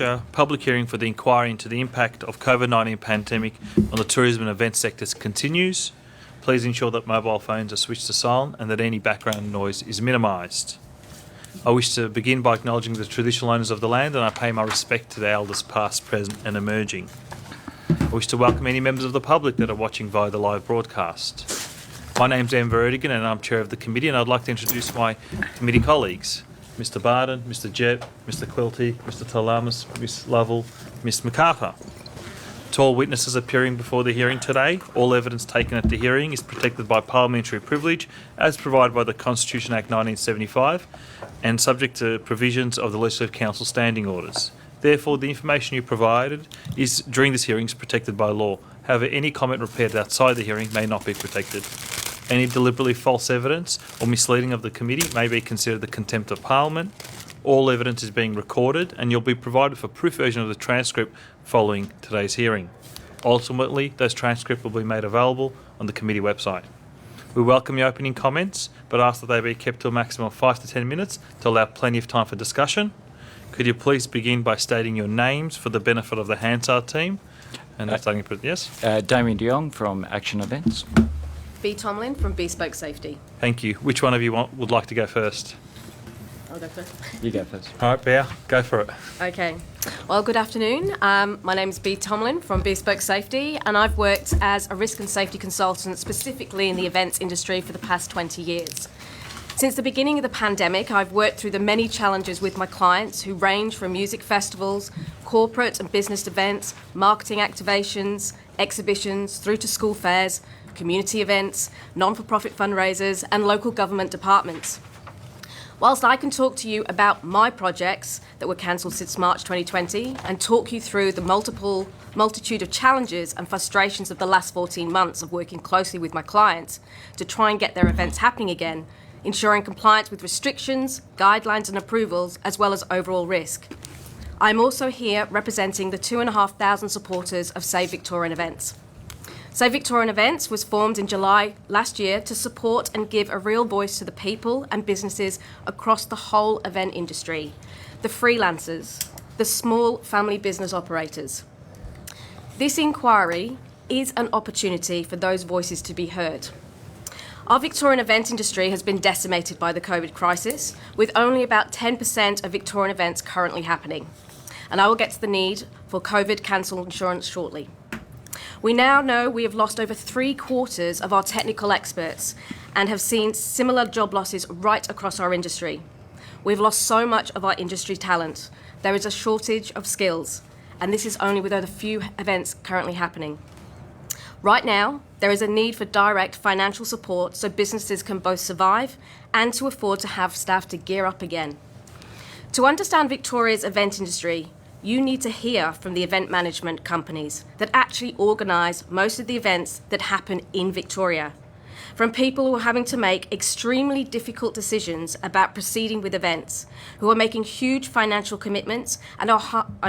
Agriculture public hearing for the inquiry into the impact of COVID-19 pandemic on the tourism and event sectors continues. Please ensure that mobile phones are switched to silent and that any background noise is minimised. I wish to begin by acknowledging the traditional owners of the land, and I pay my respect to the elders past, present and emerging. I wish to welcome any members of the public that are watching via the live broadcast. My name's Ian Verdigan and I'm Chair of the Committee, and I'd like to introduce my committee colleagues. Mr Barden, Mr Jett, Mr Quilty, Mr Talamas, Ms Lovell, Ms MacArthur. To all witnesses appearing before the hearing today, all evidence taken at the hearing is protected by parliamentary privilege as provided by the Constitution Act 1975 and subject to provisions of the Legislative Council standing orders. Therefore, the information you provided during this hearing is protected by law. However, any comment prepared outside the hearing may not be protected. Any deliberately false evidence or misleading of the committee may be considered the contempt of Parliament. All evidence is being recorded and you'll be provided with a proof version of the transcript following today's hearing. Ultimately, those transcripts will be made available on the committee website. We welcome your opening comments, but ask that they be kept to a maximum of 5 to 10 minutes to allow plenty of time for discussion. Could you please begin by stating your names for the benefit of the Hansard team? And starting with, yes? Damien de Jong from Action Events. B. Tomlin from Beaspoke Safety. Thank you. Which one of you would like to go first? I'll go first. You go first. All right, Bear, go for it. Okay. Well, good afternoon. My name is B. Tomlin from Beaspoke Safety, and I've worked as a risk and safety consultant specifically in the events industry for the past 20 years. Since the beginning of the pandemic, I've worked through the many challenges with my clients who range from music festivals, corporate and business events, marketing activations, exhibitions, through to school fairs, community events, non-for-profit fundraisers and local government departments. Whilst I can talk to you about my projects that were cancelled since March 2020 and talk you through the multitude of challenges and frustrations of the last 14 months of working closely with my clients to try and get their events happening again, ensuring compliance with restrictions, guidelines and approvals, as well as overall risk. I'm also here representing the 2,500 supporters of Save Victorian Events. Save Victorian Events was formed in July last year to support and give a real voice to the people and businesses across the whole event industry, the freelancers, the small family business operators. This inquiry is an opportunity for those voices to be heard. Our Victorian event industry has been decimated by the COVID crisis, with only about 10% of Victorian events currently happening. And I will get to the need for COVID cancel insurance shortly. We now know we have lost over 3/4 of our technical experts and have seen similar job losses right across our industry. We've lost so much of our industry talent. There is a shortage of skills, and this is only with a few events currently happening. Right now, there is a need for direct financial support so businesses can both survive and to afford to have staff to gear up again. To understand Victoria's event industry, you need to hear from the event management companies that actually organise most of the events that happen in Victoria, from people who are having to make extremely difficult decisions about proceeding with events, who are making huge financial commitments and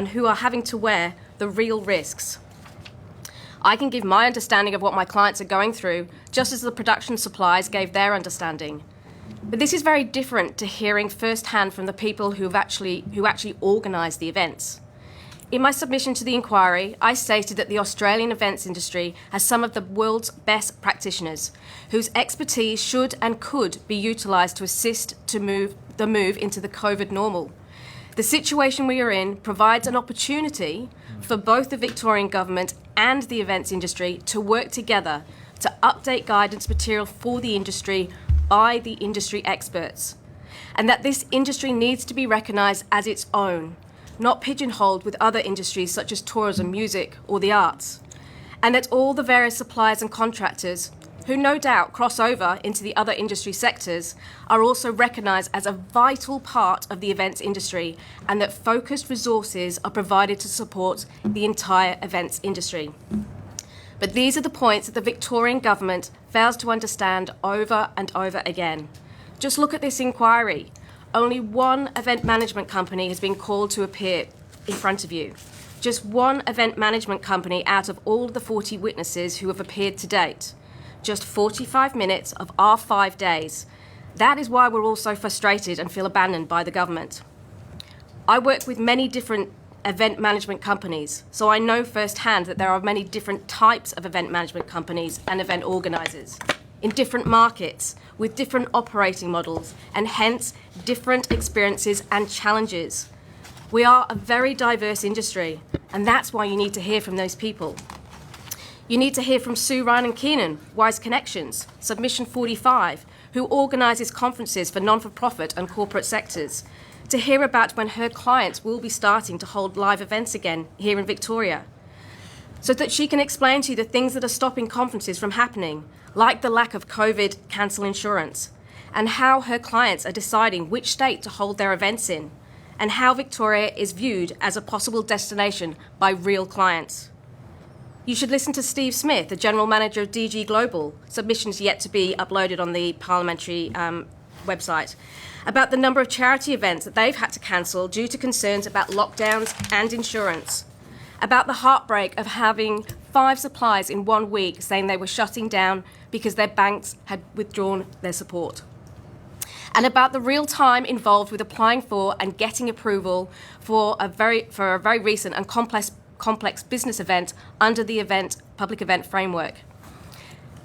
who are having to wear the real risks. I can give my understanding of what my clients are going through, just as the production suppliers gave their understanding. But this is very different to hearing firsthand from the people who actually organise the events. In my submission to the inquiry, I stated that the Australian events industry has some of the world's best practitioners, whose expertise should and could be utilised to assist the move into the COVID normal. The situation we are in provides an opportunity for both the Victorian Government and the events industry to work together to update guidance material for the industry by the industry experts, and that this industry needs to be recognised as its own, not pigeonholed with other industries such as tourism, music or the arts, and that all the various suppliers and contractors, who no doubt cross over into the other industry sectors, are also recognised as a vital part of the events industry, and that focused resources are provided to support the entire events industry. But these are the points that the Victorian Government fails to understand over and over again. Just look at this inquiry. Only one event management company has been called to appear in front of you. Just one event management company out of all the 40 witnesses who have appeared to date. Just 45 minutes of our 5 days. That is why we're all so frustrated and feel abandoned by the government. I work with many different event management companies, so I know firsthand that there are many different types of event management companies and event organisers in different markets with different operating models and hence different experiences and challenges. We are a very diverse industry, and that's why you need to hear from those people. You need to hear from Sue Ryan and Keenan, Wise Connections, Submission 45, who organises conferences for non-for-profit and corporate sectors, to hear about when her clients will be starting to hold live events again here in Victoria, so that she can explain to you the things that are stopping conferences from happening, like the lack of COVID cancel insurance, and how her clients are deciding which state to hold their events in, and how Victoria is viewed as a possible destination by real clients. You should listen to Steve Smith, the General Manager of DG Global, submissions yet to be uploaded on the parliamentary website, about the number of charity events that they've had to cancel due to concerns about lockdowns and insurance, about the heartbreak of having 5 suppliers in 1 week saying they were shutting down because their banks had withdrawn their support, and about the real time involved with applying for and getting approval for a very recent and complex business event under the public event framework,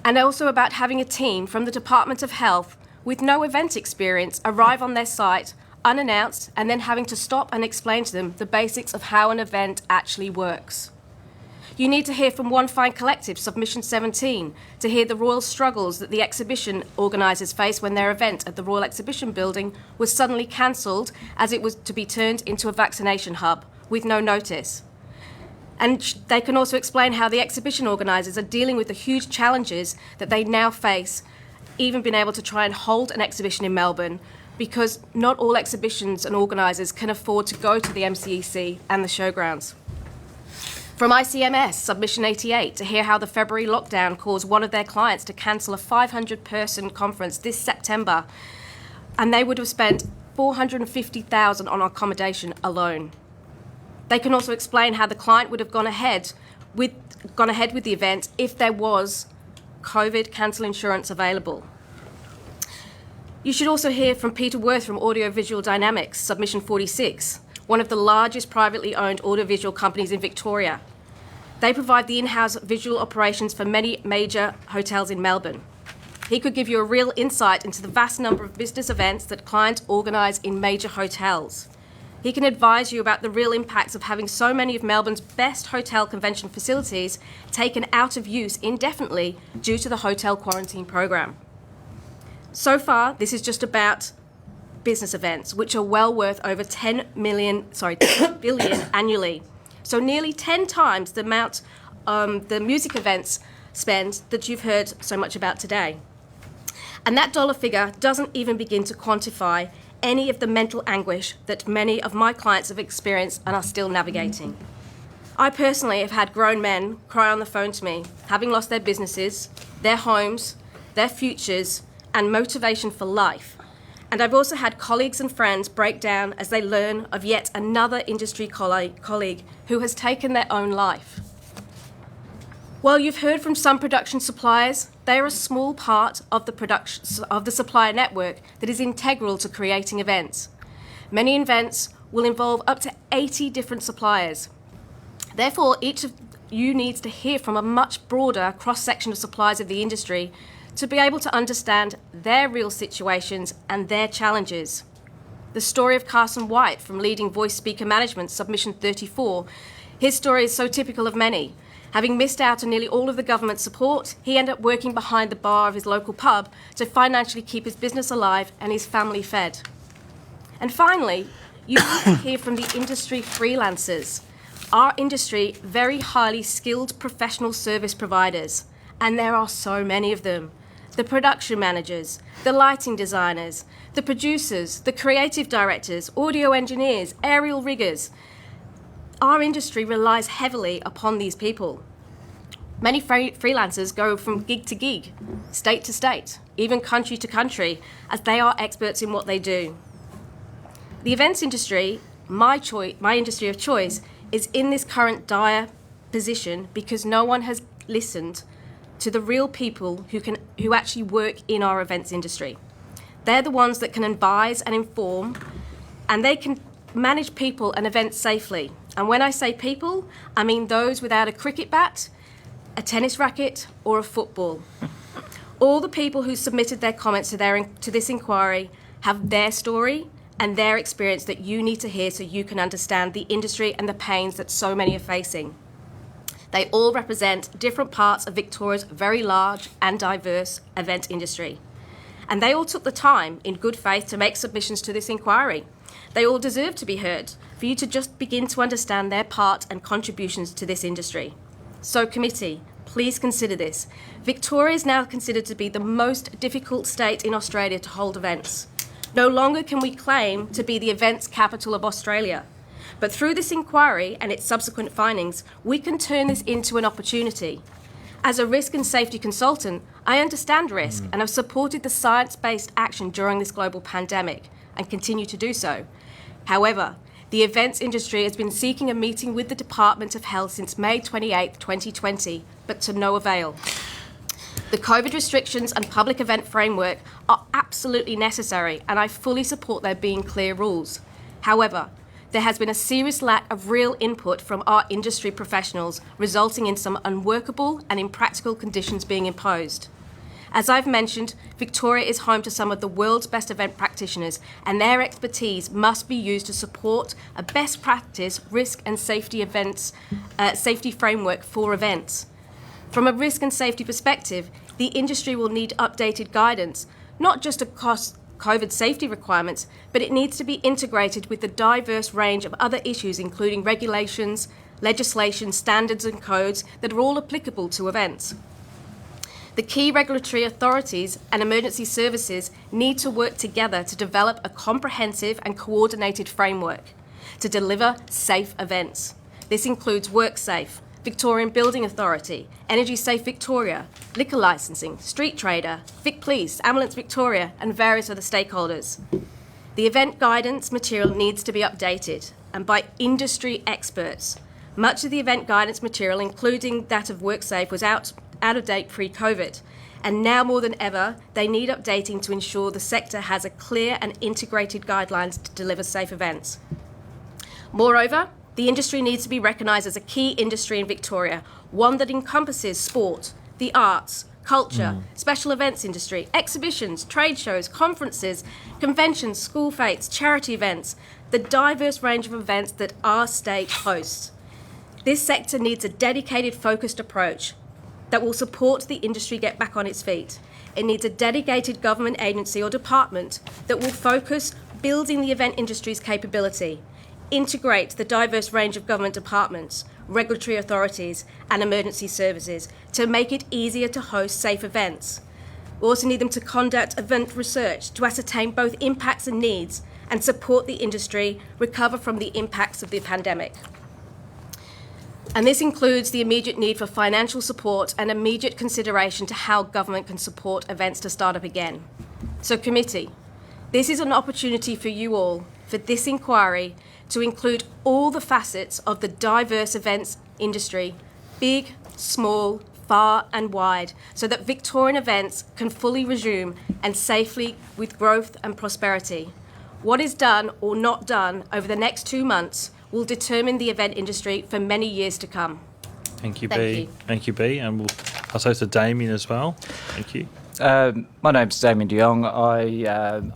and also about having a team from the Department of Health with no event experience arrive on their site unannounced and then having to stop and explain to them the basics of how an event actually works. You need to hear from One Fine Collective, Submission 17, to hear the royal struggles that the exhibition organisers face when their event at the Royal Exhibition Building was suddenly cancelled as it was to be turned into a vaccination hub with no notice. And they can also explain how the exhibition organisers are dealing with the huge challenges that they now face, even being able to try and hold an exhibition in Melbourne, because not all exhibitions and organisers can afford to go to the MCEC and the showgrounds. From ICMS, Submission 88, to hear how the February lockdown caused one of their clients to cancel a 500-person conference this September, and they would have spent $450,000 on accommodation alone. They can also explain how the client would have gone ahead with the event if there was COVID cancel insurance available. You should also hear from Peter Worth from Audiovisual Dynamics, Submission 46, one of the largest privately owned audiovisual companies in Victoria. They provide the in-house visual operations for many major hotels in Melbourne. He could give you a real insight into the vast number of business events that clients organise in major hotels. He can advise you about the real impacts of having so many of Melbourne's best hotel convention facilities taken out of use indefinitely due to the hotel quarantine program. So far, this is just about business events, which are well worth over 10 billion annually. So nearly 10 times the amount the music events spend that you've heard so much about today. And that dollar figure doesn't even begin to quantify any of the mental anguish that many of my clients have experienced and are still navigating. I personally have had grown men cry on the phone to me, having lost their businesses, their homes, their futures, and motivation for life. And I've also had colleagues and friends break down as they learn of yet another industry colleague who has taken their own life. While you've heard from some production suppliers, they are a small part of the supplier network that is integral to creating events. Many events will involve up to 80 different suppliers. Therefore, each of you needs to hear from a much broader cross-section of suppliers of the industry to be able to understand their real situations and their challenges. The story of Carson White from Leading Voice Speaker Management, Submission 34, his story is so typical of many. Having missed out on nearly all of the government support, he ended up working behind the bar of his local pub to financially keep his business alive and his family fed. And finally, you need to hear from the industry freelancers. Our industry, very highly skilled professional service providers, and there are so many of them. The production managers, the lighting designers, the producers, the creative directors, audio engineers, aerial riggers. Our industry relies heavily upon these people. Many freelancers go from gig to gig, state to state, even country to country, as they are experts in what they do. The events industry, my industry of choice, is in this current dire position because no one has listened to the real people who actually work in our events industry. They're the ones that can advise and inform, and they can manage people and events safely. And when I say people, I mean those without a cricket bat, a tennis racket, or a football. All the people who submitted their comments to this inquiry have their story and their experience that you need to hear so you can understand the industry and the pains that so many are facing. They all represent different parts of Victoria's very large and diverse event industry. And they all took the time, in good faith, to make submissions to this inquiry. They all deserve to be heard, for you to just begin to understand their part and contributions to this industry. So, committee, please consider this. Victoria is now considered to be the most difficult state in Australia to hold events. No longer can we claim to be the events capital of Australia. But through this inquiry and its subsequent findings, we can turn this into an opportunity. As a risk and safety consultant, I understand risk and have supported the science-based action during this global pandemic and continue to do so. However, the events industry has been seeking a meeting with the Department of Health since May 28, 2020, but to no avail. The COVID restrictions and public event framework are absolutely necessary, and I fully support there being clear rules. However, there has been a serious lack of real input from our industry professionals, resulting in some unworkable and impractical conditions being imposed. As I've mentioned, Victoria is home to some of the world's best event practitioners, and their expertise must be used to support a best practice risk and safety framework for events. From a risk and safety perspective, the industry will need updated guidance, not just across COVID safety requirements, but it needs to be integrated with the diverse range of other issues, including regulations, legislation, standards and codes that are all applicable to events. The key regulatory authorities and emergency services need to work together to develop a comprehensive and coordinated framework to deliver safe events. This includes WorkSafe, Victorian Building Authority, Energy Safe Victoria, liquor licensing, Street Trader, Vic Police, Ambulance Victoria, and various other stakeholders. The event guidance material needs to be updated, and by industry experts. Much of the event guidance material, including that of WorkSafe, was out of date pre-COVID, and now more than ever, they need updating to ensure the sector has a clear and integrated guidelines to deliver safe events. Moreover, the industry needs to be recognised as a key industry in Victoria, one that encompasses sport, the arts, culture, special events industry, exhibitions, trade shows, conferences, conventions, school fetes, charity events, the diverse range of events that our state hosts. This sector needs a dedicated, focused approach that will support the industry get back on its feet. It needs a dedicated government agency or department that will focus building the event industry's capability, integrate the diverse range of government departments, regulatory authorities and emergency services to make it easier to host safe events. We also need them to conduct event research to ascertain both impacts and needs and support the industry recover from the impacts of the pandemic. And this includes the immediate need for financial support and immediate consideration to how government can support events to start up again. So committee, this is an opportunity for you all, for this inquiry, to include all the facets of the diverse events industry, big, small, far and wide, so that Victorian events can fully resume and safely with growth and prosperity. What is done or not done over the next 2 months will determine the event industry for many years to come. Thank you, Thank B. you. Thank you, B. And we'll pass over to Damien as well. Thank you. My name's Damien de Jong. I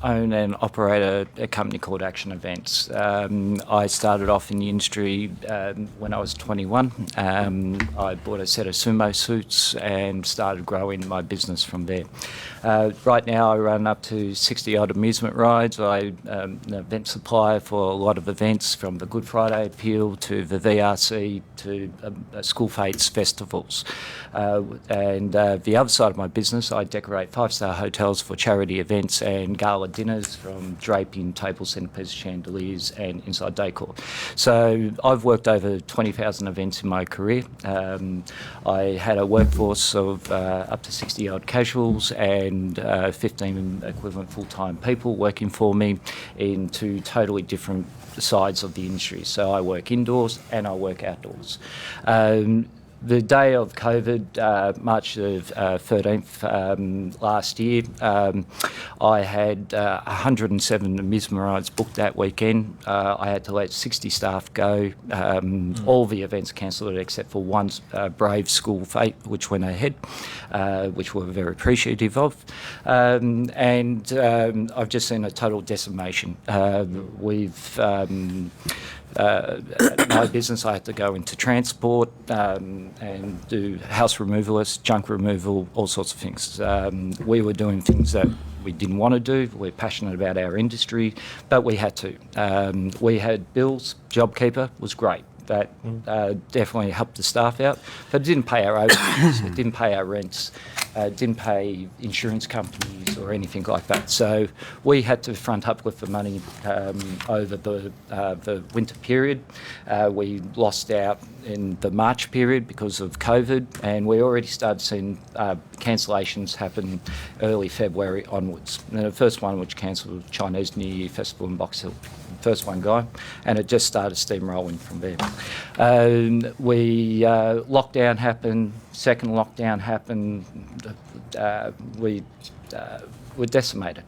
own and operate a company called Action Events. I started off in the industry when I was 21. I bought a set of sumo suits and started growing my business from there. Right now I run up to 60 odd amusement rides. I'm an event supplier for a lot of events, from the Good Friday Appeal to the VRC to school fetes, festivals. And the other side of my business, I decorate 5-star hotels for charity events and gala dinners, from draping, table centrepiece, chandeliers and inside decor. So I've worked over 20,000 events in my career. I had a workforce of up to 60 odd casuals and 15 equivalent full-time people working for me in 2 totally different sides of the industry. So I work indoors and I work outdoors. The day of COVID, March of 13th last year, I had 107 amusement rides booked that weekend. I had to let 60 staff go. All the events cancelled except for one brave school fete, which went ahead, which we're very appreciative of. I've just seen a total decimation. My business, I had to go into transport and do house removalists, junk removal, all sorts of things. We were doing things that we didn't want to do. We're passionate about our industry, but we had to. We had bills. JobKeeper was great. That definitely helped the staff out, but it didn't pay our overheads, it didn't pay our rents, it didn't pay insurance companies or anything like that. So we had to front up with the money over the winter period. We lost out in the March period because of COVID, and we already started seeing cancellations happen early February onwards. And the first one which cancelled Chinese New Year Festival in Box Hill. First one going, and it just started steamrolling from there. Lockdown happened, second lockdown happened, we were decimated.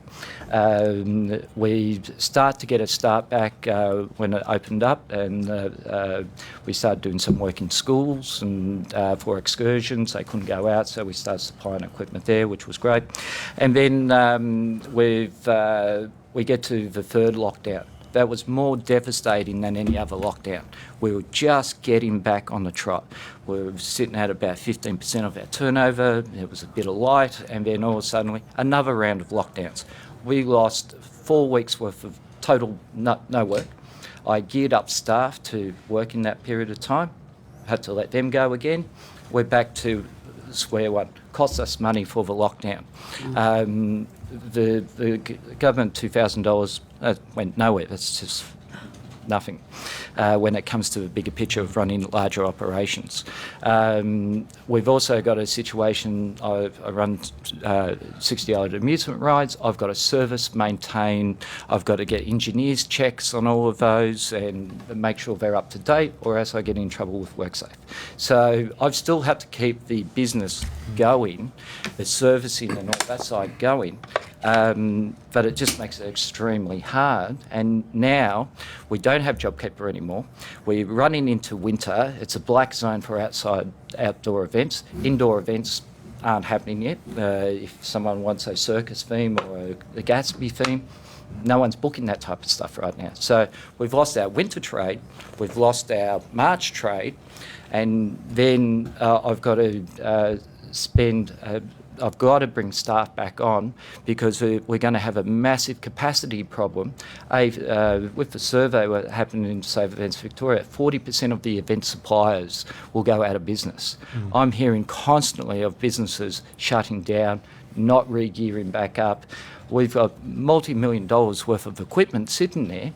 We start to get a start back when it opened up, and we started doing some work in schools and for excursions. They couldn't go out, so we started supplying equipment there, which was great. And then we get to the third lockdown. That was more devastating than any other lockdown. We were just getting back on the trot. We were sitting at about 15% of our turnover. It was a bit of light, and then all of a sudden, another round of lockdowns. We lost 4 weeks' worth of total no work. I geared up staff to work in that period of time. Had to let them go again. We're back to square one. Cost us money for the lockdown. The government $2,000 went nowhere. That's just nothing when it comes to the bigger picture of running larger operations. We've also got a situation, I run 60-odd amusement rides. I've got to service, maintain, I've got to get engineers checks on all of those and make sure they're up to date, or else I get in trouble with WorkSafe. So I've still had to keep the business going, the servicing and all that side going. But it just makes it extremely hard. And now we don't have JobKeeper anymore. We're running into winter. It's a black zone for outdoor events. Indoor events aren't happening yet. If someone wants a circus theme or a Gatsby theme, no one's booking that type of stuff right now. So we've lost our winter trade, we've lost our March trade, and then I've got to I've got to bring staff back on because we're going to have a massive capacity problem. With the survey that happened in Save Events Victoria, 40% of the event suppliers will go out of business. I'm hearing constantly of businesses shutting down, not re-gearing back up. We've got multi-million dollars worth of equipment sitting there.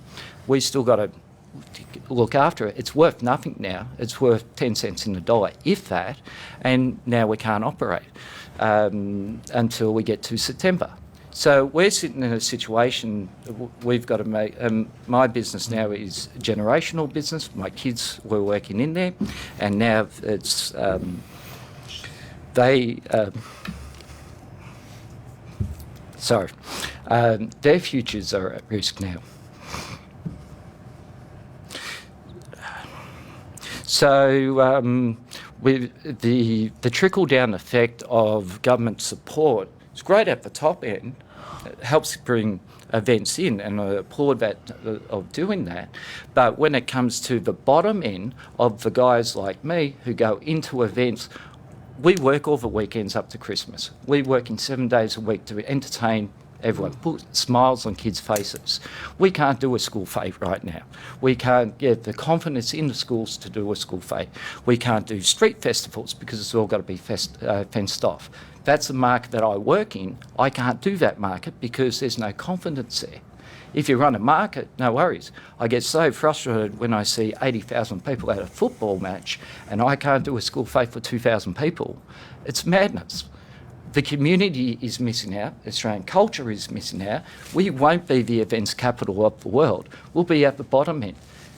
We still got to look after it. It's worth nothing now. It's worth 10 cents in the dollar, if that, and now we can't operate until we get to September. So we're sitting in a situation, we've got to make, my business now is a generational business. My kids were working in there, and now it's, their futures are at risk now. So with the trickle-down effect of government support, it's great at the top end. It helps bring events in, and I applaud that of doing that. But when it comes to the bottom end of the guys like me who go into events, we work all the weekends up to Christmas. We're working 7 days a week to entertain everyone, put smiles on kids' faces. We can't do a school fete right now. We can't get the confidence in the schools to do a school fete. We can't do street festivals because it's all got to be fenced off. That's the market that I work in. I can't do that market because there's no confidence there. If you run a market, no worries. I get so frustrated when I see 80,000 people at a football match and I can't do a school fete for 2,000 people. It's madness. The community is missing out. Australian culture is missing out. We won't be the events capital of the world. We'll be at the bottom end.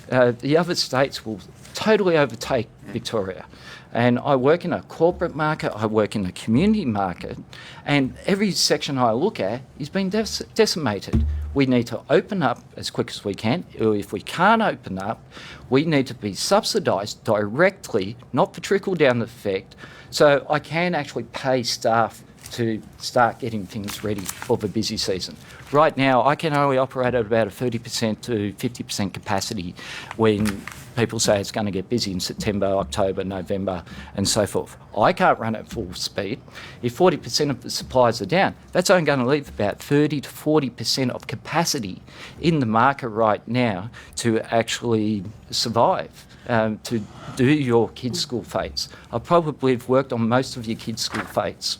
The other states will totally overtake Victoria. And I work in a corporate market, I work in a community market, and every section I look at is being decimated. We need to open up as quick as we can, or if we can't open up, we need to be subsidised directly, not for trickle-down effect, so I can actually pay staff to start getting things ready for the busy season. Right now, I can only operate at about a 30% to 50% capacity when people say it's going to get busy in September, October, November, and so forth. I can't run at full speed. If 40% of the supplies are down, that's only going to leave about 30 to 40% of capacity in the market right now to actually survive. To do your kids' school fates. I probably have worked on most of your kids' school fates.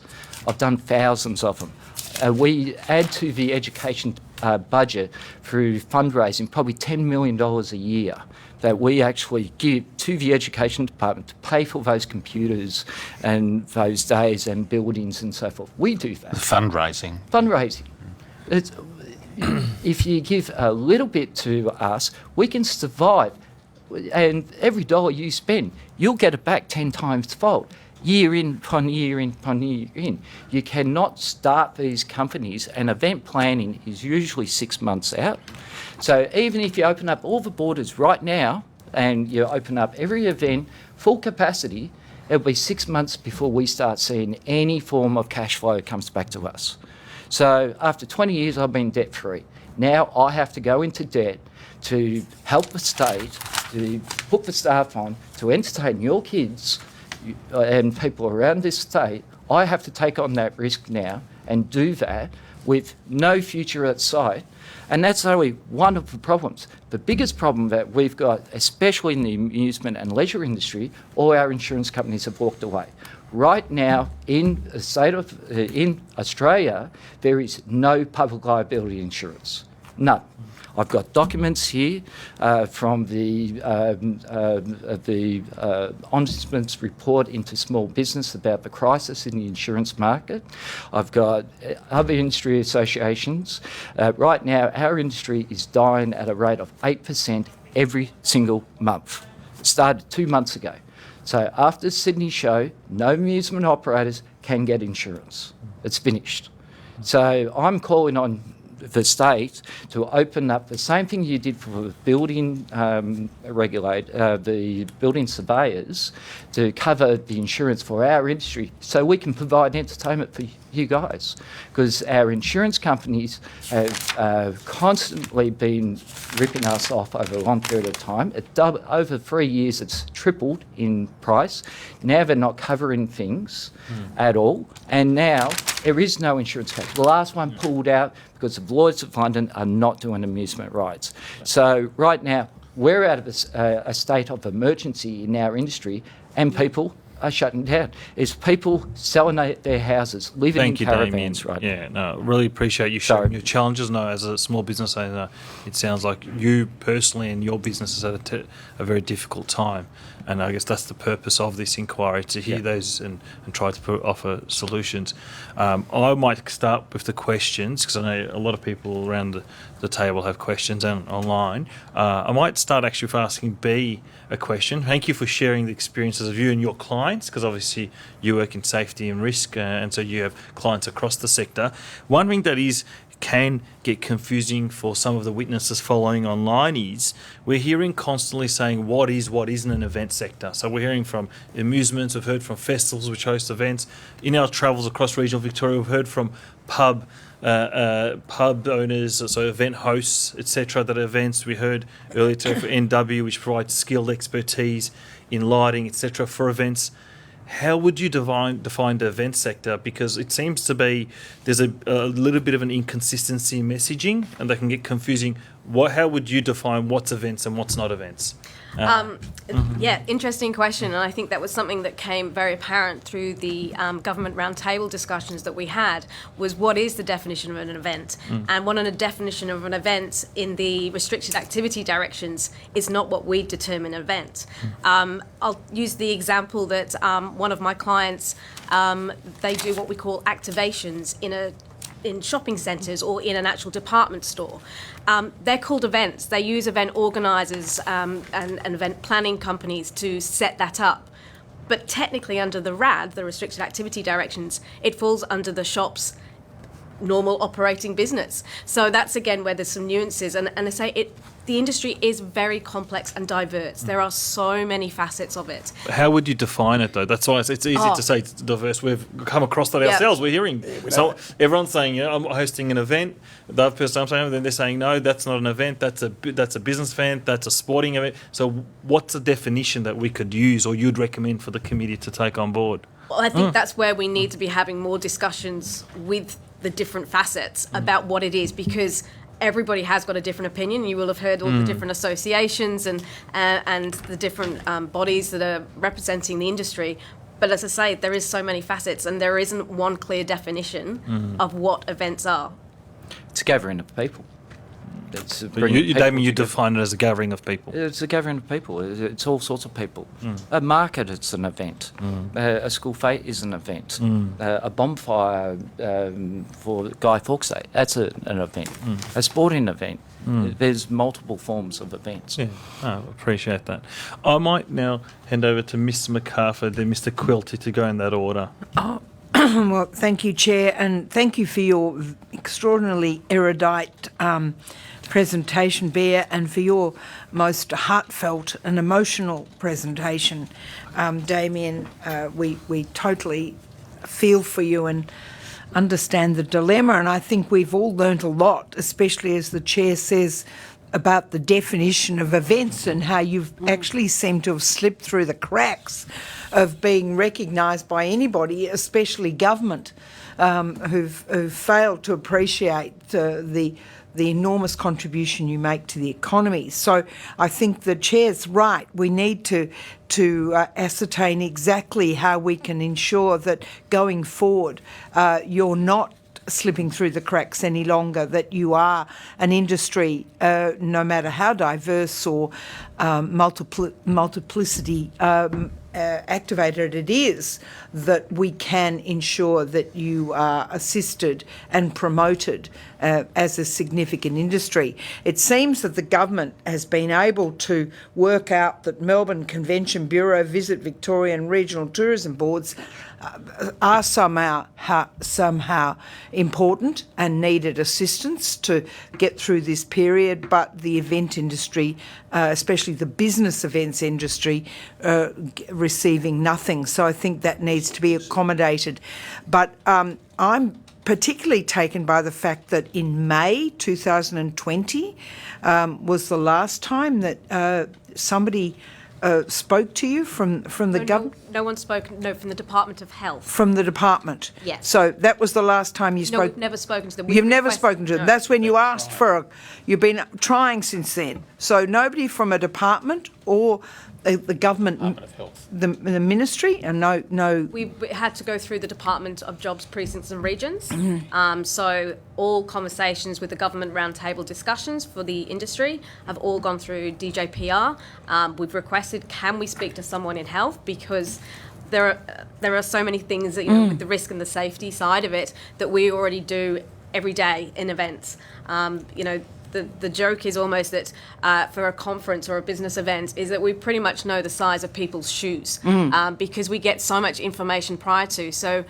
I've done thousands of them. We add to the education budget through fundraising probably $10 million a year that we actually give to the education department to pay for those computers and those days and buildings and so forth. We do that. Fundraising. Fundraising. If you give a little bit to us, we can survive. And every dollar you spend, you'll get it back 10 times fold. Year in upon year in upon year in. You cannot start these companies, and event planning is usually 6 months out. So even if you open up all the borders right now and you open up every event, full capacity, it'll be 6 months before we start seeing any form of cash flow comes back to us. So after 20 years, I've been debt-free. Now I have to go into debt to help the state, to put the staff on, to entertain your kids and people around this state. I have to take on that risk now and do that with no future at sight. And that's only one of the problems. The biggest problem that we've got, especially in the amusement and leisure industry, all our insurance companies have walked away. Right now, in the state of in Australia, there is no public liability insurance. None. I've got documents here from the Ombudsman's report into small business about the crisis in the insurance market. I've got other industry associations. Right now, our industry is dying at a rate of 8% every single month. It started 2 months ago. So after the Sydney show, no amusement operators can get insurance. It's finished. So I'm calling on the state to open up the same thing you did for the building the building surveyors, to cover the insurance for our industry so we can provide entertainment for you guys. Because our insurance companies have constantly been ripping us off over a long period of time. Over 3 years it's tripled in price. Now they're not covering things at all, and now there is no insurance coverage. The last one pulled out because the Lloyd's of London are not doing amusement rides. So right now, we're out of a state of emergency in our industry, and people are shutting down. It's people selling their houses, living in caravans right now. Yeah, no, really appreciate you sharing your challenges. No, as a small business owner, it sounds like you personally and your business is at a very difficult time. And I guess that's the purpose of this inquiry, to hear those and try to offer solutions. I might start with the questions, because I know a lot of people around the table have questions and online. I might start actually with asking B a question. Thank you for sharing the experiences of you and your clients, because obviously you work in safety and risk, and so you have clients across the sector. One thing that can get confusing for some of the witnesses following online is we're hearing constantly saying what isn't an event sector. So we're hearing from amusements, we've heard from festivals which host events. In our travels across regional Victoria, we've heard from pub owners, so event hosts, etc. that are events. We heard earlier today for NW, which provides skilled expertise in lighting, etc. for events. How would you define the event sector? Because it seems to be there's a little bit of an inconsistency in messaging, and they can get confusing. How would you define what's events and what's not events? Yeah, interesting question, and I think that was something that came very apparent through the government roundtable discussions that we had, was what is the definition of an event, and what a definition of an event in the restricted activity directions is not what we determine an event. I'll use the example that one of my clients, they do what we call activations in shopping centres or in an actual department store. They're called events. They use event organisers and event planning companies to set that up. But technically under the RAD, the Restricted Activity Directions, it falls under the shop's normal operating business. So that's again where there's some nuances, and I say it. The industry is very complex and diverse. There are so many facets of it. How would you define it, though? That's why it's easy to say it's diverse. We've come across that ourselves. We're hearing so everyone's saying, I'm hosting an event. The other person I'm saying, then they're saying, no, that's not an event. That's a business event. That's a sporting event. So what's the definition that we could use, or you'd recommend for the committee to take on board? Well, I think that's where we need to be having more discussions with the different facets about what it is, because everybody has got a different opinion. You will have heard all the different associations and the different bodies that are representing the industry. But as I say, there is so many facets, and there isn't one clear definition of what events are. It's a gathering of people. It's You define it as a gathering of people. It's a gathering of people. It's all sorts of people. A market, it's an event. A school fete is an event. A bonfire for Guy Fawkes Day, that's an event. A sporting event. There's multiple forms of events. Yeah, I appreciate that. I might now hand over to Mr. MacArthur, then Mr. Quilty to go in that order. Well, thank you, Chair, and thank you for your extraordinarily erudite presentation, Bear, and for your most heartfelt and emotional presentation, Damien. We totally feel for you and understand the dilemma, and I think we've all learnt a lot, especially as the Chair says, about the definition of events and how you've actually seemed to have slipped through the cracks of being recognised by anybody, especially government, who've failed to appreciate the enormous contribution you make to the economy. So I think the Chair's right. We need to ascertain exactly how we can ensure that going forward you're not slipping through the cracks any longer, that you are an industry, no matter how diverse or multiplicity activated it is, that we can ensure that you are assisted and promoted as a significant industry. It seems that the government has been able to work out that Melbourne Convention Bureau, Visit Victoria and Regional Tourism Boards are somehow important and needed assistance to get through this period, but the event industry, especially the business events industry, receiving nothing. So I think that needs to be accommodated. But I'm particularly taken by the fact that in May 2020 was the last time that somebody spoke to you from the government? No one spoke, from the Department of Health. From the department? Yes. So that was the last time you spoke? No, we've never spoken to them. You've never spoken to them? That's when you asked for you've been trying since then. So nobody from a department or the government, Department of Health. the ministry, and no. We had to go through the Department of Jobs, Precincts and Regions. So all conversations with the government roundtable discussions for the industry have all gone through DJPR. We've requested, can we speak to someone in health, because there are so many things that, with the risk and the safety side of it, that we already do every day in events. The joke is almost that for a conference or a business event is that we pretty much know the size of people's shoes because we get so much information prior to. So,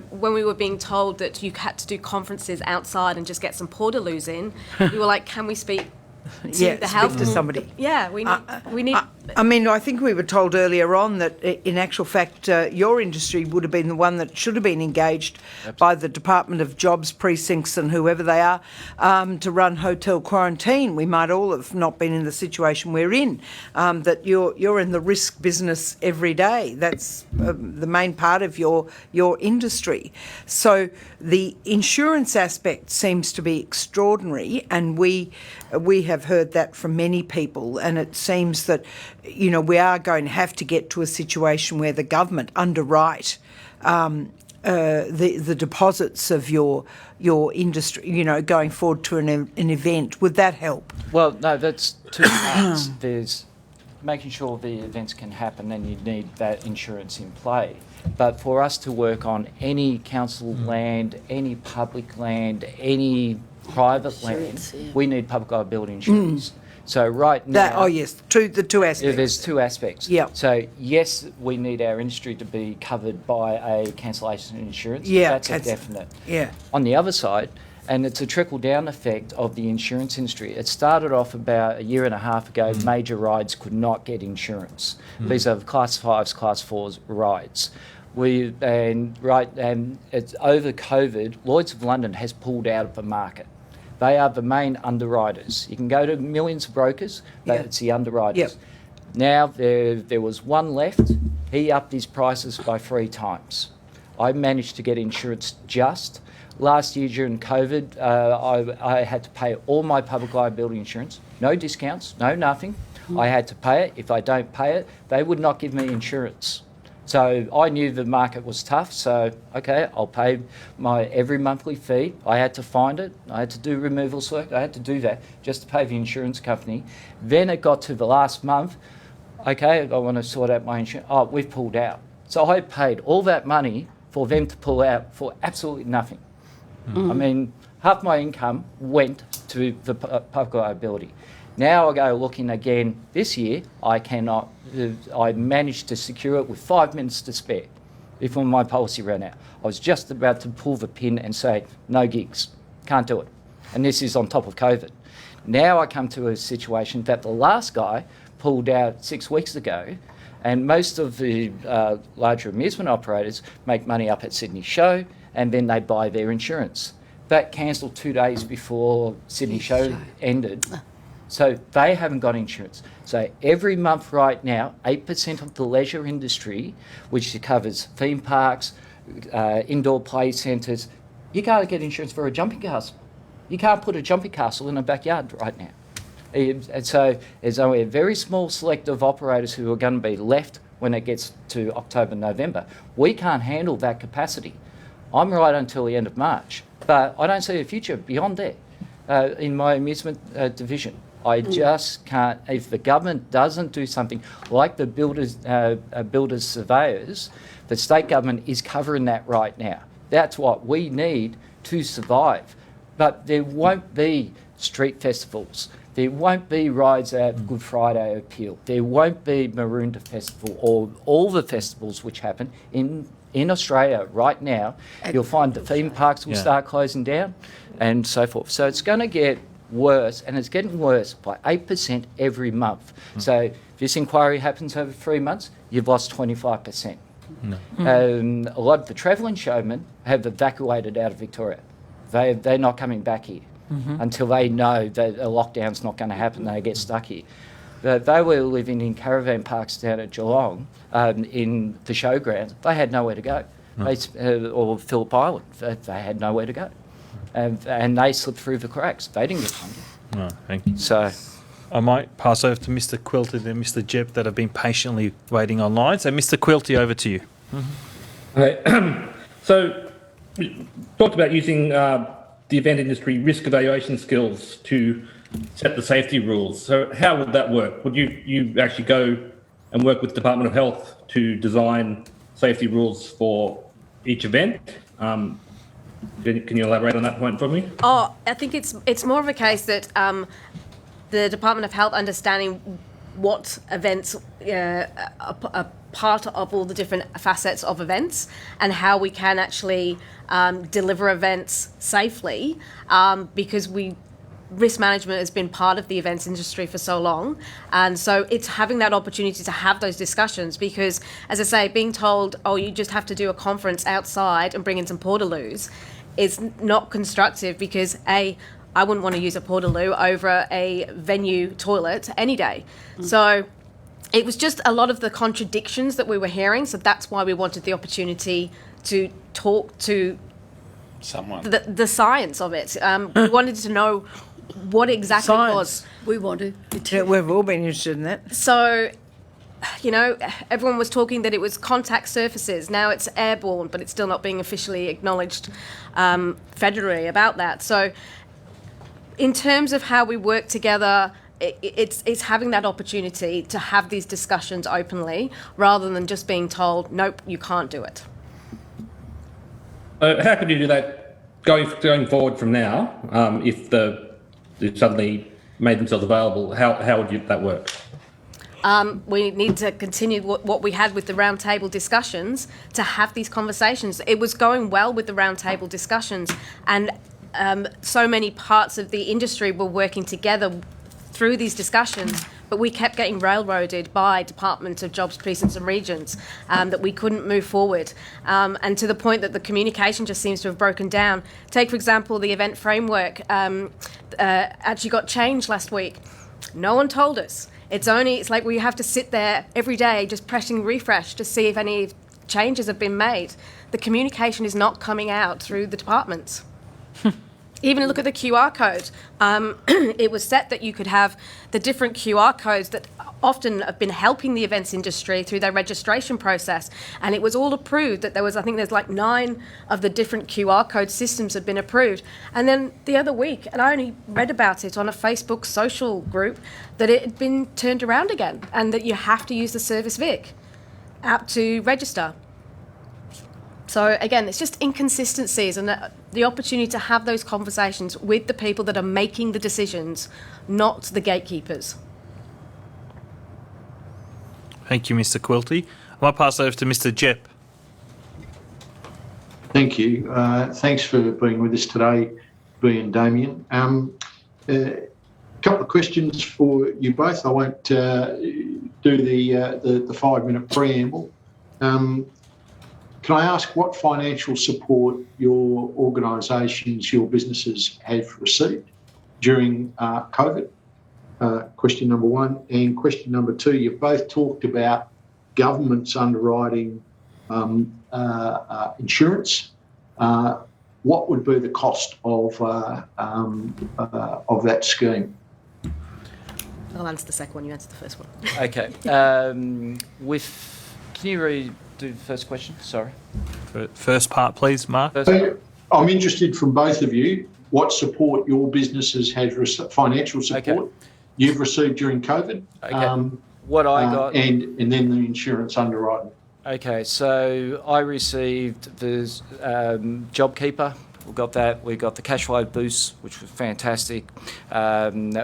when we were being told that you had to do conferences outside and just get some portaloos in, we were like, can we speak to the health? Speak to somebody. Yeah, we need. I mean, I think we were told earlier on that in actual fact your industry would have been the one that should have been engaged by the Department of Jobs, Precincts and whoever they are to run hotel quarantine. We might all have not been in the situation we're in, that you're in the risk business every day. That's the main part of your industry. So the insurance aspect seems to be extraordinary, and we have heard that from many people, and it seems that we are going to have to get to a situation where the government underwrite the deposits of your industry, going forward to an event. Would that help? Well, no, that's two parts. There's making sure the events can happen, and you need that insurance in play. But for us to work on any council land, any public land, any private land, we need public liability insurance. So right now... the two aspects. There's two aspects. Yeah. So yes, we need our industry to be covered by a cancellation insurance. Yeah, That's a definite. Yeah. On the other side, and it's a trickle-down effect of the insurance industry. It started off about a year and a half ago, major rides could not get insurance. These are Class 5s, Class 4s rides. And it's over COVID, Lloyd's of London has pulled out of the market. They are the main underwriters. You can go to millions of brokers, but it's the underwriters. Yep. Now there was one left. He upped his prices by 3 times. I managed to get insurance just. Last year during COVID, I had to pay all my public liability insurance. No discounts, no nothing. I had to pay it. If I don't pay it, they would not give me insurance. So I knew the market was tough, so okay, I'll pay my every monthly fee. I had to find it, I had to do removals work, I had to do that just to pay the insurance company. Then it got to the last month, okay, I want to sort out my insurance. Oh, we've pulled out. So I paid all that money for them to pull out for absolutely nothing. I mean, half my income went to the public liability. Now I go looking again this year, I managed to secure it with 5 minutes to spare before my policy ran out. I was just about to pull the pin and say, no gigs, can't do it. And this is on top of COVID. Now I come to a situation that the last guy pulled out 6 weeks ago, and most of the larger amusement operators make money up at Sydney Show, and then they buy their insurance. That cancelled 2 days before Sydney Show ended. So they haven't got insurance. So every month right now, 8% of the leisure industry, which covers theme parks, indoor play centres, you can't get insurance for a jumping castle. You can't put a jumping castle in a backyard right now. And so there's only a very small select of operators who are going to be left when it gets to October, November. We can't handle that capacity. I'm right until the end of March, but I don't see a future beyond that in my amusement division. I just can't. If the government doesn't do something like the builders surveyors, the state government is covering that right now. That's what we need to survive. But there won't be street festivals. There won't be rides at Good Friday Appeal. There won't be Maroondah Festival or all the festivals which happen in Australia right now. You'll find the theme parks will start closing down and so forth. So it's going to get worse, and it's getting worse by 8% every month. So if this inquiry happens over 3 months, you've lost 25%. A lot of the travelling showmen have evacuated out of Victoria. They're not coming back here until they know that a lockdown's not going to happen. They get stuck here. They were living in caravan parks down at Geelong in the showgrounds. They had nowhere to go. Or Phillip Island. They had nowhere to go. And they slipped through the cracks. They didn't get funded. No, thank you. So I might pass over to Mr. Quilty and Mr. Jebb that have been patiently waiting online. So, Mr. Quilty, over to you. Okay. So, we talked about using the event industry risk evaluation skills to set the safety rules. So, how would that work? Would you actually go and work with Department of Health to design safety rules for each event? Can you elaborate on that point for me? Oh, I think it's more of a case that the Department of Health understanding what events are part of all the different facets of events and how we can actually deliver events safely because risk management has been part of the events industry for so long. And so it's having that opportunity to have those discussions because, as I say, being told, oh, you just have to do a conference outside and bring in some portaloos is not constructive because, A, I wouldn't want to use a portaloo over a venue toilet any day. So it was just a lot of the contradictions that we were hearing. So that's why we wanted the opportunity to talk to someone. The science of it. We wanted to know what exactly it was. We want to. Yeah, we've all been interested in that. So, everyone was talking that it was contact surfaces. Now it's airborne, but it's still not being officially acknowledged federally about that. So, in terms of how we work together, it's having that opportunity to have these discussions openly rather than just being told, nope, you can't do it. How could you do that going forward from now if suddenly made themselves available, how would that work? We need to continue what we had with the roundtable discussions to have these conversations. It was going well with the roundtable discussions, and so many parts of the industry were working together through these discussions, but we kept getting railroaded by Department of Jobs, Precincts and Regions, that we couldn't move forward. And to the point that the communication just seems to have broken down. Take, for example, the event framework actually got changed last week. No one told us. It's like we have to sit there every day just pressing refresh to see if any changes have been made. The communication is not coming out through the departments. Even look at the QR code. It was set that you could have the different QR codes that often have been helping the events industry through their registration process. And it was all approved that I think there's like 9 of the different QR code systems had been approved. And then the other week, and I only read about it on a Facebook social group, that it had been turned around again and that you have to use the Service Vic app to register. So again, it's just inconsistencies and the opportunity to have those conversations with the people that are making the decisions, not the gatekeepers. Thank you, Mr. Quilty. I might pass over to Mr. Jepp. Thank you. Thanks for being with us today, Bea and Damien. A couple of questions for you both. I won't do the 5-minute preamble. Can I ask what financial support your organisations, your businesses have received during COVID? Question number 1. And question number 2, you've both talked about governments underwriting insurance. What would be the cost of that scheme? I'll answer the second one, you answer the first one. Okay. Can you redo the first question? Sorry. First part, please, Mark. I'm interested from both of you what support your businesses have financial support you've received during COVID. Okay. What I got, and then the insurance underwriting. Okay, so I received the JobKeeper. We got that. We got the cash flow boost, which was fantastic.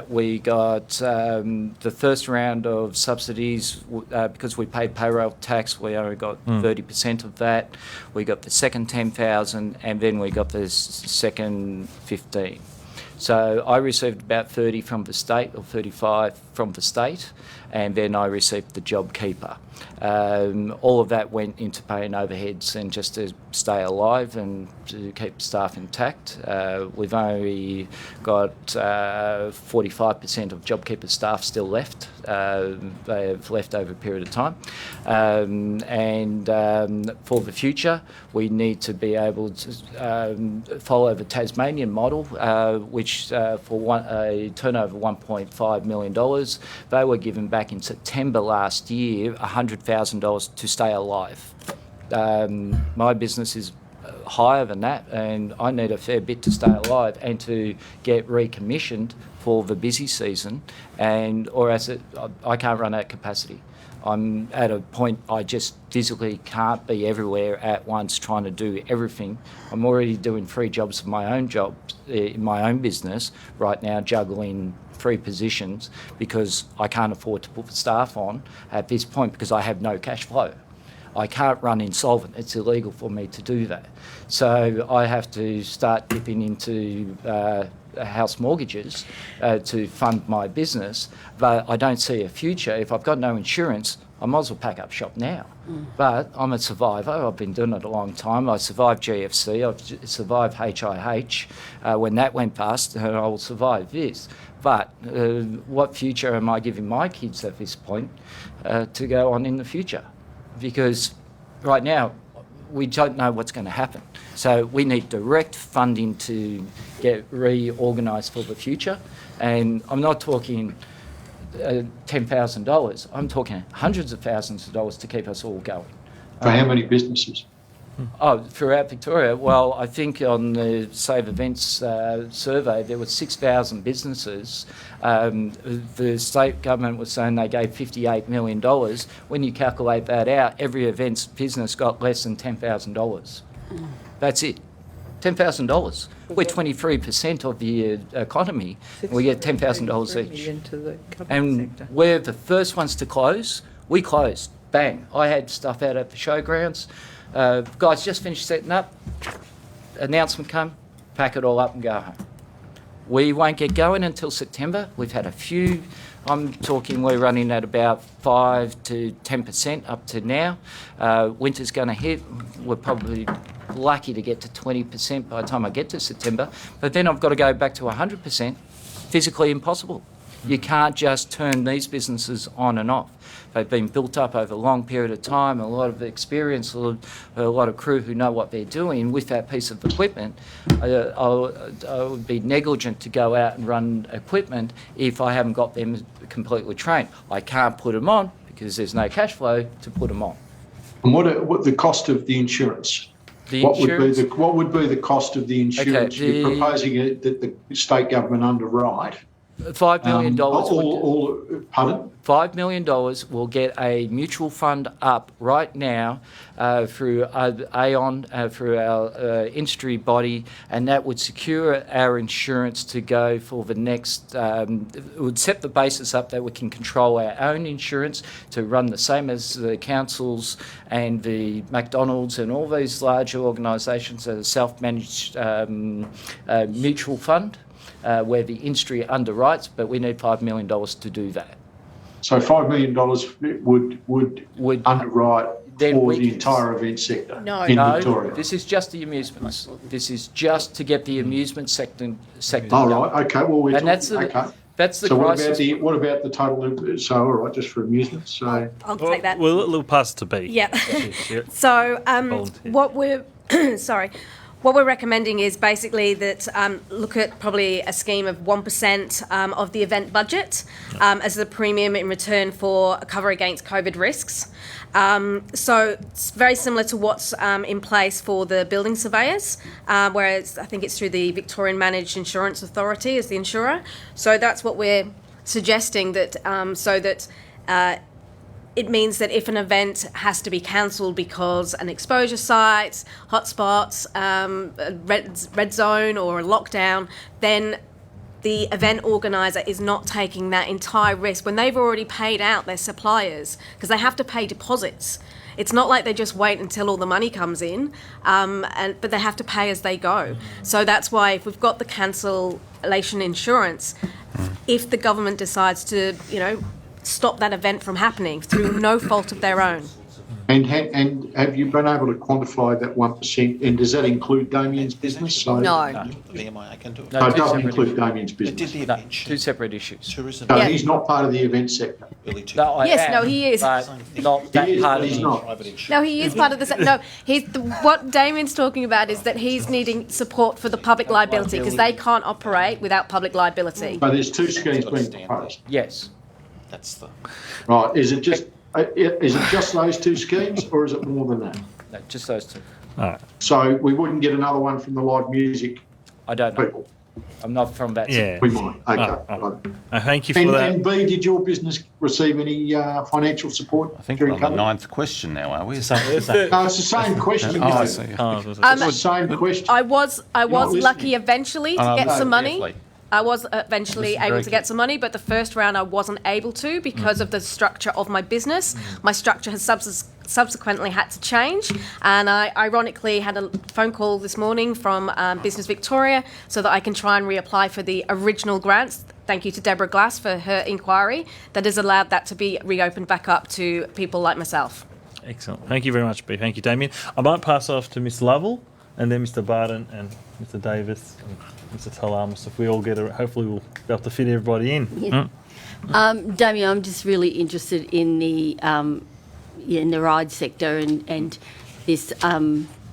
We got the first round of subsidies because we paid payroll tax. We only got 30% of that. We got the second 10,000, and then we got the second 15. So I received about 30 from the state, or 35 from the state, and then I received the JobKeeper. All of that went into paying overheads and just to stay alive and to keep staff intact. We've only got 45% of JobKeeper staff still left. They have left over a period of time. And for the future, we need to be able to follow the Tasmanian model, which for a turnover of $1.5 million, they were given back in September last year $100,000 to stay alive. My business is higher than that, and I need a fair bit to stay alive and to get recommissioned for the busy season, or else I can't run at capacity. I'm at a point I just physically can't be everywhere at once trying to do everything. I'm already doing 3 jobs of my own job in my own business right now, juggling 3 positions because I can't afford to put the staff on at this point because I have no cash flow. I can't run insolvent. It's illegal for me to do that. So I have to start dipping into house mortgages to fund my business, but I don't see a future. If I've got no insurance, I might as well pack up shop now. But I'm a survivor. I've been doing it a long time. I survived GFC. I've survived HIH when that went bust, and I will survive this. But what future am I giving my kids at this point to go on in the future? Because right now, we don't know what's going to happen. So we need direct funding to get reorganised for the future. And I'm not talking $10,000. I'm talking hundreds of thousands of dollars to keep us all going. For how many businesses? Oh, throughout Victoria? Well, I think on the Save Events survey, there were 6,000 businesses. The state government was saying they gave $58 million. When you calculate that out, every events business got less than $10,000. That's it. $10,000. We're 23% of the economy. We get $10,000 each. And we're the first ones to close. We closed. Bang. I had stuff out at the showgrounds. Guys just finished setting up. Announcement come, pack it all up and go home. We won't get going until September. We've had a few. I'm talking we're running at about 5 to 10% up to now. Winter's going to hit. We're probably lucky to get to 20% by the time I get to September. But then I've got to go back to 100%. Physically impossible. You can't just turn these businesses on and off. They've been built up over a long period of time, a lot of experience, a lot of crew who know what they're doing with that piece of equipment. I would be negligent to go out and run equipment if I haven't got them completely trained. I can't put them on because there's no cash flow to put them on. And what the cost of the insurance? What would be the cost of the insurance? Okay, You're proposing that the state government underwrite. $5 million. Pardon? $5 million will get a mutual fund up right now through Aon, through our industry body, and that would secure our insurance to go for the next, it would set the basis up that we can control our own insurance to run the same as the councils and the McDonald's and all these larger organisations as a self-managed mutual fund. Where the industry underwrites, but we need $5 million to do that. So $5 million would underwrite for the entire event sector in Victoria? This is just the amusements. This is just to get the amusement sector All done. right, okay. Well, That's the so crisis. what about the total? So, all right, just for amusement. So I'll take that. We'll pass it to B. Yeah. Sure. So Volunteer. what we're what we're recommending is basically that look at probably a scheme of 1% of the event budget as the premium in return for a cover against COVID risks. So it's very similar to what's in place for the building surveyors, whereas I think it's through the Victorian Managed Insurance Authority as the insurer. So that's what we're suggesting, that so that it means that if an event has to be cancelled because an exposure site, hotspots, a red zone or a lockdown, then the event organiser is not taking that entire risk when they've already paid out their suppliers, because they have to pay deposits. It's not like they just wait until all the money comes in, but they have to pay as they go. So that's why if we've got the cancellation insurance, if the government decides to, stop that event from happening through no fault of their own. And have you been able to quantify that 1%? And does that include Damien's business? So, No. The MIA can do it. No, it doesn't include Damien's It did business. the event share. Two separate issues. Tourism. So Yeah. he's not part of the event sector. Early two. No, I Yes, am, no, he is. But not that He is, part but of he's it. not. Private insurance. No, he is part of the... No, what Damien's talking about is that he's needing support for the public liability, because they can't operate without public liability. So there's two schemes being proposed. Yes. That's the. Right, is it just those two schemes, or is it more than that? No, just those two. All right. So we wouldn't get another one from the live music I don't know. people? I'm not from that. Yeah. We might, okay. Oh. Thank you for that. And B, did your business receive any financial support I think we're during on the COVID? ninth question now, are we? No, it's the same question. Oh, I Joe. see. It's the same question. I was not lucky listening. eventually to Oh, get no, some money. definitely. I was eventually Listen able very to get some money, but the first round I wasn't able to because of the structure of my business. My structure has subsequently had to change, and I ironically had a phone call this morning from Business Victoria so that I can try and reapply for the original grants. Thank you to Deborah Glass for her inquiry that has allowed that to be reopened back up to people like myself. Excellent. Thank you very much, B. Thank you, Damien. I might pass off to Miss Lovell, and then Mr. Barton and Mr. Davis and Mr. Talamas. If we all get hopefully we'll be able to fit everybody in. Yeah. Damien, I'm just really interested in the ride sector and this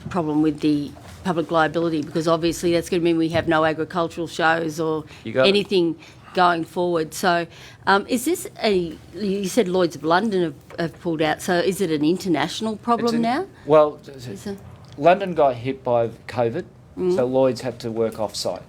problem with the public liability, because obviously that's going to mean we have no agricultural shows or anything going forward. So is this you said Lloyd's of London have pulled out, so is it an international problem now? Well, London got hit by COVID, so Lloyd's had to work off-site.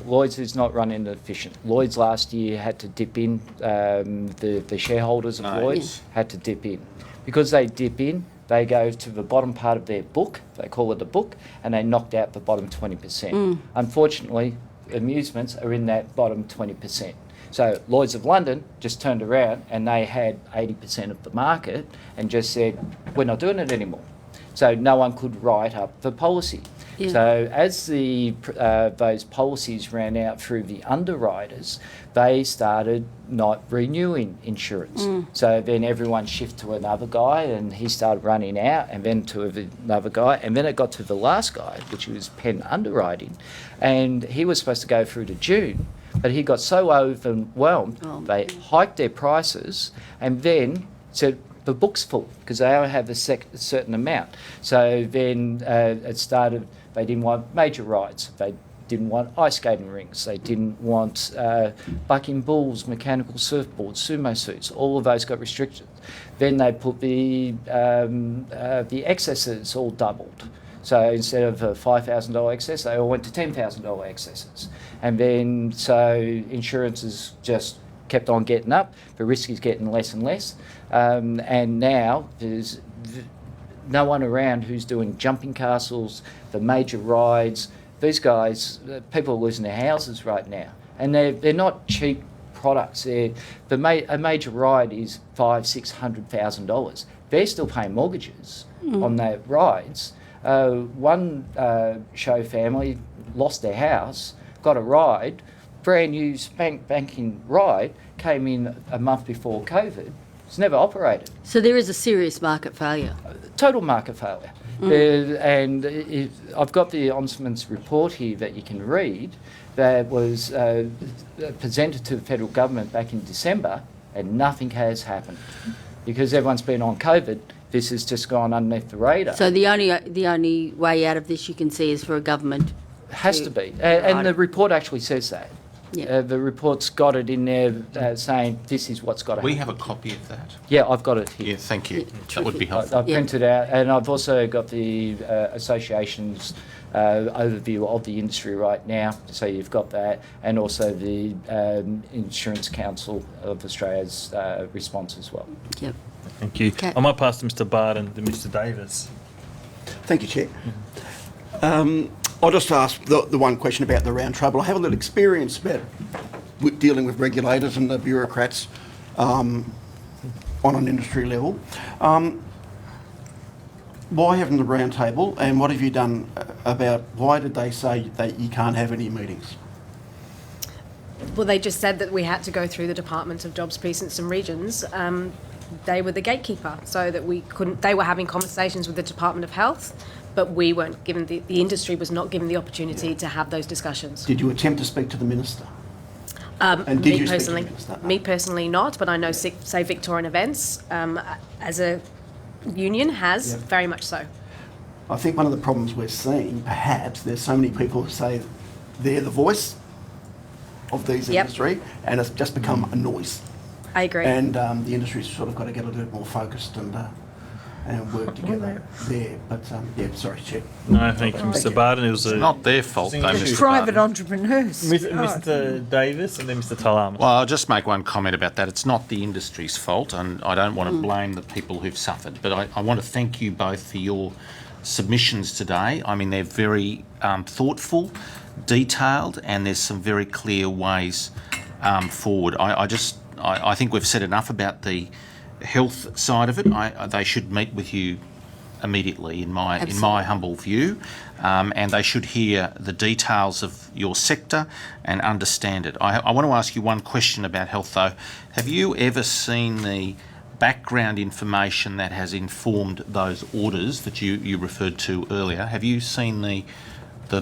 Lloyd's is not running efficient. Lloyd's last year had to dip in, the shareholders of Lloyd's had to dip in. Because they dip in, they go to the bottom part of their book, they call it a book, and they knocked out the bottom 20%. Unfortunately, amusements are in that bottom 20%. So Lloyd's of London just turned around and they had 80% of the market and just said, we're not doing it anymore. So no one could write up the policy. Yeah. So as those policies ran out through the underwriters, they started not renewing insurance. So then everyone shifted to another guy and he started running out, and then to another guy, and then it got to the last guy, which was Penn Underwriting, and he was supposed to go through to June, but he got so overwhelmed, they hiked their prices and then said, the book's full, because they only have a certain amount. So then it started, they didn't want major rides, they didn't want ice skating rinks, they didn't want bucking bulls, mechanical surfboards, sumo suits, all of those got restricted. Then they put the excesses all doubled. So instead of a $5,000 excess, they all went to $10,000 excesses. And then so insurance has just kept on getting up, the risk is getting less and less. And now there's no one around who's doing jumping castles, the major rides. These guys, people are losing their houses right now. And they're not cheap products. A major ride is $500,000-$600,000. They're still paying mortgages on their rides. One show family lost their house, got a ride, brand new banking ride, came in a month before COVID. It's never operated. So there is a serious market failure. Total market failure. I've got the Ombudsman's report here that you can read that was presented to the federal government back in December, and nothing has happened. Because everyone's been on COVID, this has just gone underneath the radar. So the only way out of this you can see is for a government. Has to be. And the report actually says that. Yeah. The report's got it in there saying this is what's got to happen. We have a copy of that. Yeah, I've got it here. Yeah, thank you. That would be helpful. I've printed out, and I've also got the association's overview of the industry right now, so you've got that, and also the Insurance Council of Australia's response as well. Yep. Thank you. Okay. I might pass to Mr. Barton to Mr. Davis. Thank you, Chair. I'll just ask the one question about the round table. I have a little experience about dealing with regulators and the bureaucrats on an industry level. Why haven't the round table, and what have you done about why did they say that you can't have any meetings? Well, they just said that we had to go through the Department of Jobs, Precincts and Regions. They were the gatekeeper, so that we couldn't. They were having conversations with the Department of Health, but we weren't given the industry was not given the opportunity to have those discussions. Did you attempt to speak to the minister? And did you speak to the minister? Me personally not, but I know say Victorian Events as a union has very much so. I think one of the problems we're seeing, perhaps, there's so many people who say they're the voice of these industry, and it's just become a noise. I agree. And the industry's sort of got to get a little bit more focused and work together there. But sorry, Chair. No, thank you, Mr. Barton. It was Not their fault, though, Mr. Private Barton. entrepreneurs. Mr. Davis and then Mr. Talama. Well, I'll just make one comment about that. It's not the industry's fault, and I don't want to blame the people who've suffered, but I want to thank you both for your submissions today. I mean, they're very thoughtful, detailed, and there's some very clear ways forward. I think we've said enough about the health side of it. They should meet with you immediately, in my humble view, and they should hear the details of your sector and understand it. I want to ask you one question about health, though. Have you ever seen the background information that has informed those orders that you referred to earlier? Have you seen the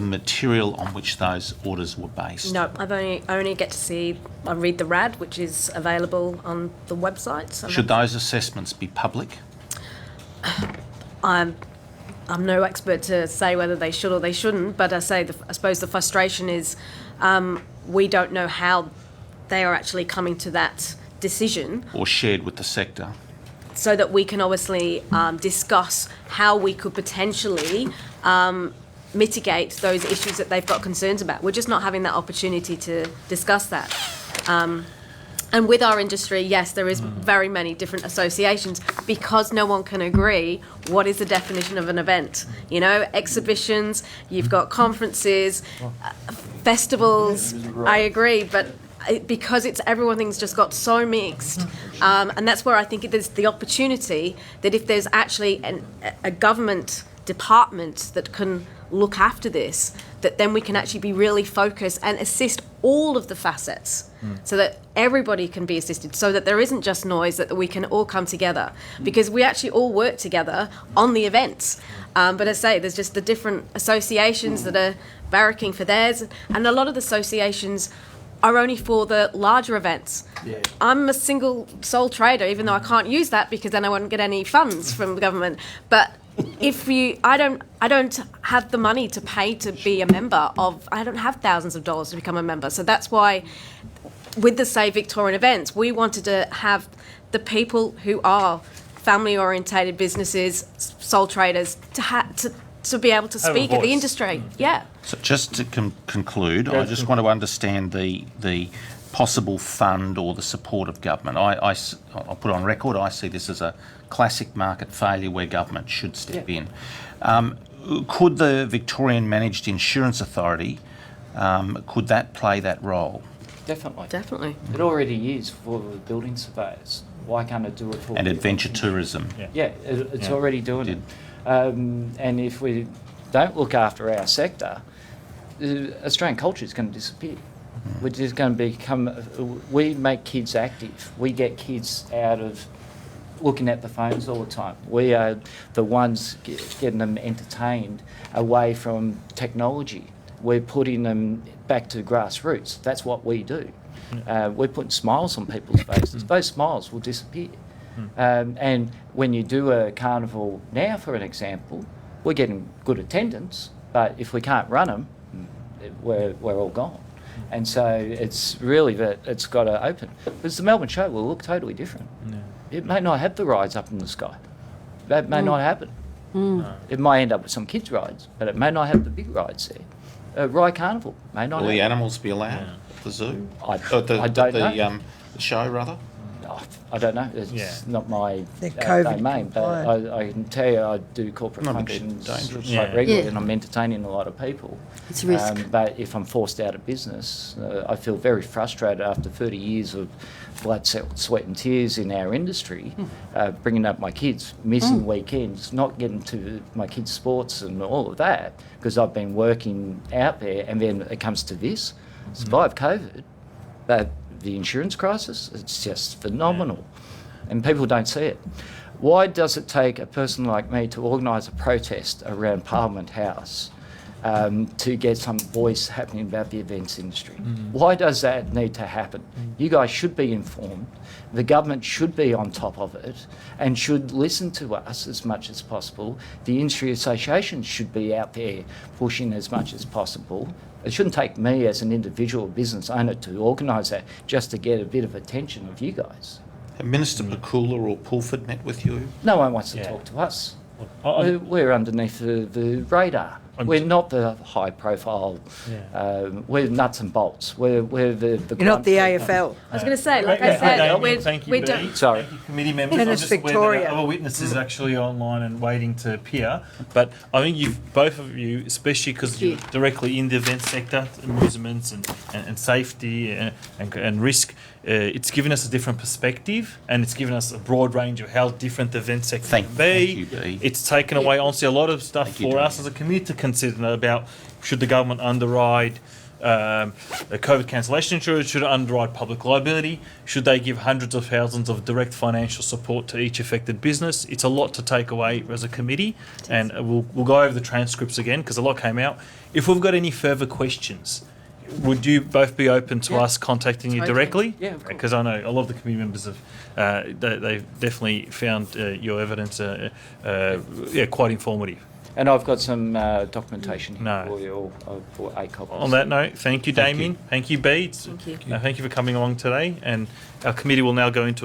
material on which those orders were based? No, I've only get to see. I read the RAD, which is available on the website. So Should those assessments be public? I'm no expert to say whether they should or they shouldn't, but I suppose the frustration is we don't know how they are actually coming to that decision. Or shared with the sector? So that we can obviously discuss how we could potentially mitigate those issues that they've got concerns about. We're just not having that opportunity to discuss that. And with our industry, yes, there is very many different associations because no one can agree what is the definition of an event. You know, exhibitions, you've got conferences, festivals, I agree, but because everything's just got so mixed, and that's where I think there's the opportunity that if there's actually a government department that can look after this, that then we can actually be really focused and assist all of the facets so that everybody can be assisted, so that there isn't just noise, that we can all come together, because we actually all work together on the events. But as I say, there's just the different associations that are barracking for theirs, and a lot of the associations are only for the larger events. Yeah. I'm a single sole trader, even though I can't use that because then I won't get any funds from the government. But I don't have the money to pay to be a member of. I don't have thousands of dollars to become a member. So that's why, with the Save Victorian events, we wanted to have the people who are family-orientated businesses, sole traders, to be able to speak at the industry. Yeah. So just to conclude, I just want to understand the possible fund or the support of government. I'll put on record, I see this as a classic market failure where government should step in. Could the Victorian Managed Insurance Authority, could that play that role? Definitely. It already is for the building surveyors. Why can't it do it for... And adventure tourism. Yeah, it's already doing it. And if we don't look after our sector, Australian culture is going to disappear. We're just going to we make kids active. We get kids out of looking at the phones all the time. We are the ones getting them entertained away from technology. We're putting them back to grassroots. That's what we do. We're putting smiles on people's faces. Those smiles will disappear. And when you do a carnival now, for an example, we're getting good attendance, but if we can't run them, we're all gone. And so it's really that it's got to open. Because the Melbourne show will look totally different. It may not have the rides up in the sky. That may not happen. It might end up with some kids' rides, but it may not have the big rides there. Rye Carnival may not. Will the animals be allowed at the zoo? I don't know. The show, rather? I don't know. It's not my domain, but I can tell you I do corporate functions quite regularly, and I'm entertaining a lot of people. It's a risk. But if I'm forced out of business, I feel very frustrated after 30 years of blood, sweat and tears in our industry, bringing up my kids, missing weekends, not getting to my kids' sports and all of that, because I've been working out there, and then it comes to this, survive COVID, but the insurance crisis, it's just phenomenal. And people don't see it. Why does it take a person like me to organise a protest around Parliament House to get some voice happening about the events industry? Why does that need to happen? You guys should be informed. The government should be on top of it and should listen to us as much as possible. The industry associations should be out there pushing as much as possible. It shouldn't take me as an individual business owner to organise that just to get a bit of attention of you guys. Have Minister Pakula or Pulford met with you? No one wants to talk to us. We're underneath the radar. We're not the high profile. We're nuts and bolts. We're the You're not the AFL. I was going to say, like I said, thank you, we Bea. don't. Sorry. Thank you, committee members. Tennis I'm just aware Victoria. that other witnesses actually online and waiting to appear. But I think both of you, especially because you're directly in the event sector, amusements and safety and risk, it's given us a different perspective, and it's given us a broad range of how different the event sector can be. Thank you, Bea. It's taken away, honestly, a lot of stuff for us as a committee to consider about should the government underwrite a COVID cancellation insurance, should it underwrite public liability, should they give hundreds of thousands of direct financial support to each affected business. It's a lot to take away as a committee, and we'll go over the transcripts again because a lot came out. If we've got any further questions, would you both be open to us contacting you directly? Yeah, of course. Because I know a lot of the committee members have, they've definitely found your evidence quite informative. And I've got some documentation here No. for you, for 8 copies. On that note, thank you, Damien. Thank you, Bea. Thank you. Thank you for coming along today. And our committee will now go into a